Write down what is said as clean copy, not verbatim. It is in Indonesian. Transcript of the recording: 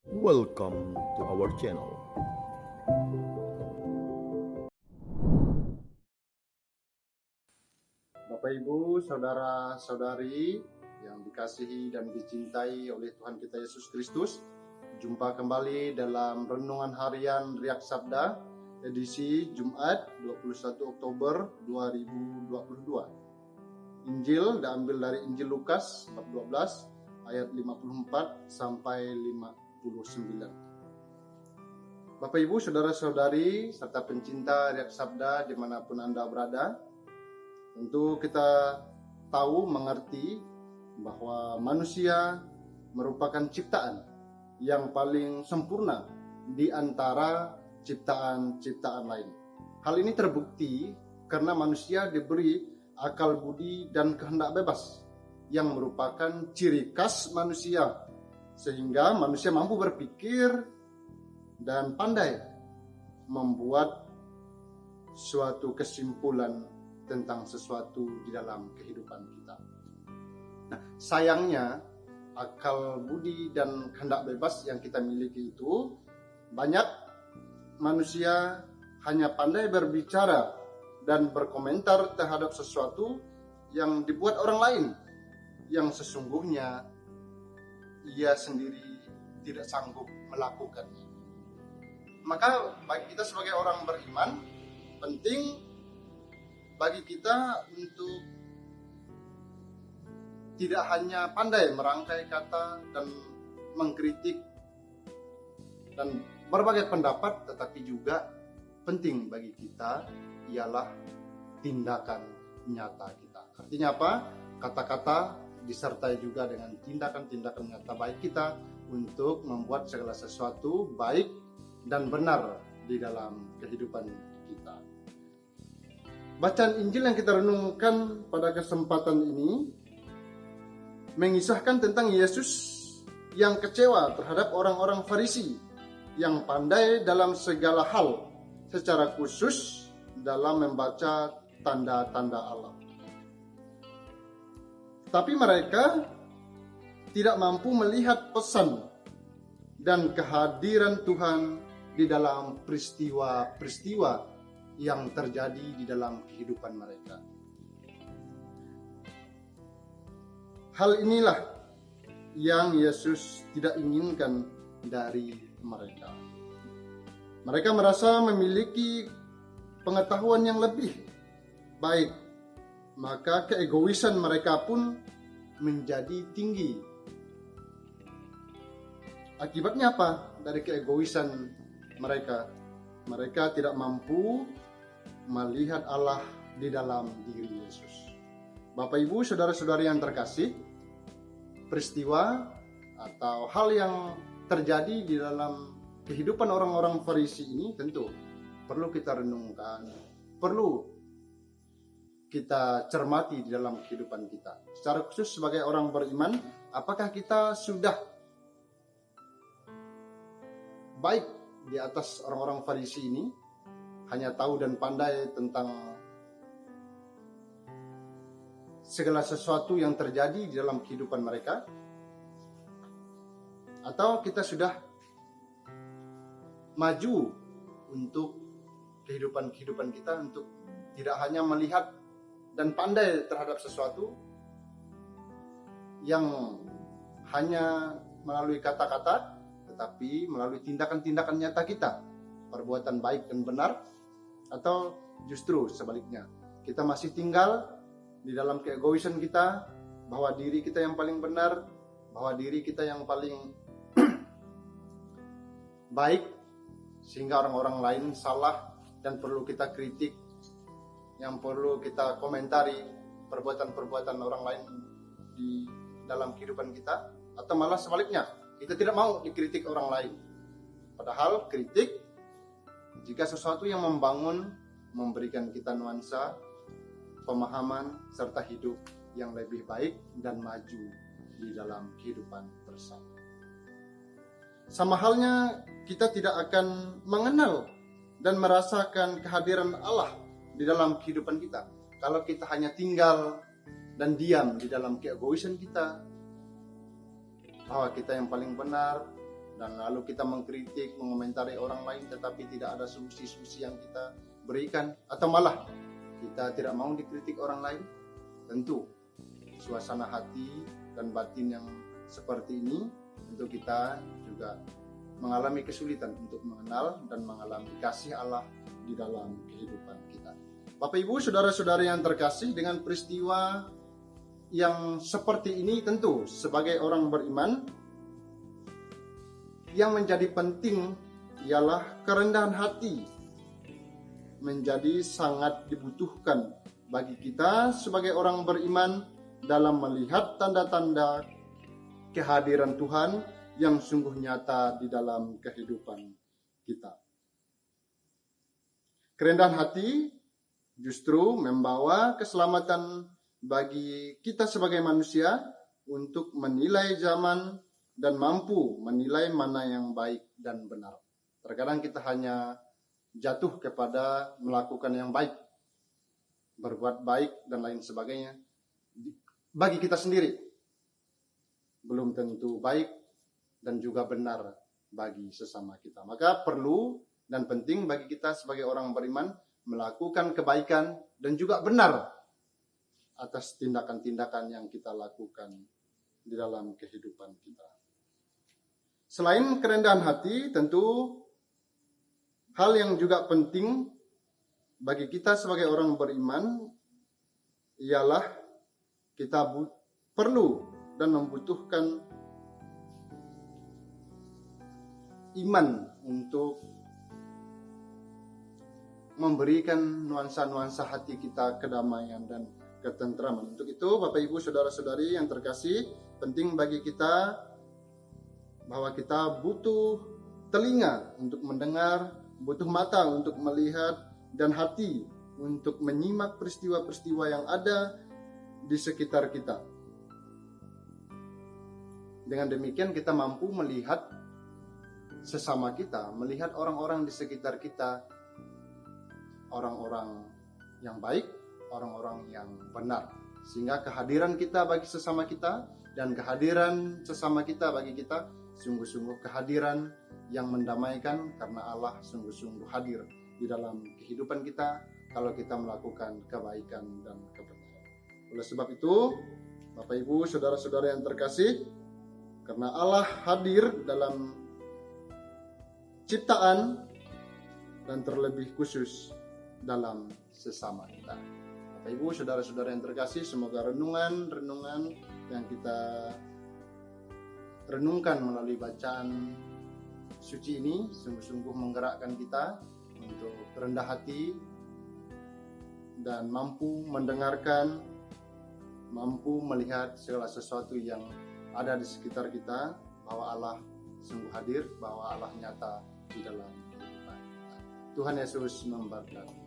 Welcome to our channel. Bapak Ibu, saudara-saudari yang dikasihi dan dicintai oleh Tuhan kita Yesus Kristus, jumpa kembali dalam Renungan Harian Riak Sabda, edisi Jumat 21 Oktober 2022. Injil diambil dari Injil Lukas bab 12 ayat 54 sampai 59. Bapak Ibu, saudara-saudari, serta pencinta Riak Sabda dimanapun Anda berada, tentu kita tahu, mengerti bahwa manusia merupakan ciptaan yang paling sempurna di antara ciptaan-ciptaan lain. Hal ini terbukti karena manusia diberi akal budi dan kehendak bebas yang merupakan ciri khas manusia, sehingga manusia mampu berpikir dan pandai membuat suatu kesimpulan tentang sesuatu di dalam kehidupan kita. Nah, sayangnya akal budi dan kehendak bebas yang kita miliki itu, banyak manusia hanya pandai berbicara dan berkomentar terhadap sesuatu yang dibuat orang lain, yang sesungguhnya ia sendiri tidak sanggup melakukannya. Maka bagi kita sebagai orang beriman, penting bagi kita untuk tidak hanya pandai merangkai kata dan mengkritik dan berbagai pendapat, tetapi juga penting bagi kita ialah tindakan nyata kita. Artinya apa? Kata-kata disertai juga dengan tindakan-tindakan nyata baik kita untuk membuat segala sesuatu baik dan benar di dalam kehidupan kita. Bacaan Injil yang kita renungkan pada kesempatan ini mengisahkan tentang Yesus yang kecewa terhadap orang-orang Farisi yang pandai dalam segala hal, secara khusus dalam membaca tanda-tanda Allah. Tapi mereka tidak mampu melihat pesan dan kehadiran Tuhan di dalam peristiwa-peristiwa yang terjadi di dalam kehidupan mereka. Hal inilah yang Yesus tidak inginkan dari mereka. Mereka merasa memiliki pengetahuan yang lebih baik, maka keegoisan mereka pun menjadi tinggi. Akibatnya apa dari keegoisan mereka? Mereka tidak mampu melihat Allah di dalam diri Yesus. Bapak Ibu, saudara-saudari yang terkasih, peristiwa atau hal yang terjadi di dalam kehidupan orang-orang Farisi ini tentu perlu kita renungkan, perlu kita cermati di dalam kehidupan kita. Secara khusus sebagai orang beriman, apakah kita sudah baik di atas orang-orang Farisi ini, hanya tahu dan pandai tentang segala sesuatu yang terjadi di dalam kehidupan mereka? Atau kita sudah maju untuk kehidupan kita, untuk tidak hanya melihat dan pandai terhadap sesuatu yang hanya melalui kata-kata, tetapi melalui tindakan-tindakan nyata kita, perbuatan baik dan benar? Atau justru sebaliknya, kita masih tinggal di dalam keegoisan kita, bahwa diri kita yang paling benar, bahwa diri kita yang paling baik, sehingga orang-orang lain salah dan perlu kita kritik, yang perlu kita komentari perbuatan-perbuatan orang lain di dalam kehidupan kita? Atau malah sebaliknya, kita tidak mau dikritik orang lain, padahal kritik jika sesuatu yang membangun, memberikan kita nuansa, pemahaman, serta hidup yang lebih baik dan maju di dalam kehidupan bersama. Sama halnya kita tidak akan mengenal dan merasakan kehadiran Allah di dalam kehidupan kita kalau kita hanya tinggal dan diam di dalam keegoisan kita, bahwa kita yang paling benar, dan lalu kita mengkritik, mengomentari orang lain, tetapi tidak ada solusi-solusi yang kita berikan, atau malah kita tidak mau dikritik orang lain, tentu suasana hati dan batin yang seperti ini tentu kita juga mengalami kesulitan untuk mengenal dan mengalami kasih Allah di dalam kehidupan kita. Bapak Ibu, saudara-saudari yang terkasih, dengan peristiwa yang seperti ini tentu sebagai orang beriman yang menjadi penting ialah kerendahan hati menjadi sangat dibutuhkan bagi kita sebagai orang beriman dalam melihat tanda-tanda kehadiran Tuhan yang sungguh nyata di dalam kehidupan kita. Kerendahan hati justru membawa keselamatan bagi kita sebagai manusia untuk menilai zaman dan mampu menilai mana yang baik dan benar. Terkadang kita hanya jatuh kepada melakukan yang baik, berbuat baik dan lain sebagainya bagi kita sendiri, belum tentu baik dan juga benar bagi sesama kita. Maka perlu dan penting bagi kita sebagai orang beriman melakukan kebaikan dan juga benar atas tindakan-tindakan yang kita lakukan di dalam kehidupan kita. Selain kerendahan hati, tentu hal yang juga penting bagi kita sebagai orang beriman ialah kita perlu dan membutuhkan iman untuk memberikan nuansa-nuansa hati kita kedamaian dan ketentraman. Untuk itu, Bapak Ibu, saudara-saudari yang terkasih, penting bagi kita bahwa kita butuh telinga untuk mendengar, butuh mata untuk melihat, dan hati untuk menyimak peristiwa-peristiwa yang ada di sekitar kita. Dengan demikian kita mampu melihat sesama kita, melihat orang-orang di sekitar kita, orang-orang yang baik, orang-orang yang benar. Sehingga kehadiran kita bagi sesama kita dan kehadiran sesama kita bagi kita sungguh-sungguh kehadiran yang mendamaikan, karena Allah sungguh-sungguh hadir di dalam kehidupan kita kalau kita melakukan kebaikan dan kebenaran. Oleh sebab itu, Bapak Ibu, saudara-saudara yang terkasih, karena Allah hadir dalam ciptaan dan terlebih khusus dalam sesama kita. Bapak Ibu, saudara-saudara yang terkasih, semoga renungan yang kita renungkan melalui bacaan suci ini sungguh-sungguh menggerakkan kita untuk rendah hati dan mampu mendengarkan, mampu melihat segala sesuatu yang ada di sekitar kita, bahwa Allah sungguh hadir, bahwa Allah nyata di dalam kehidupan kita. Tuhan Yesus memberkati.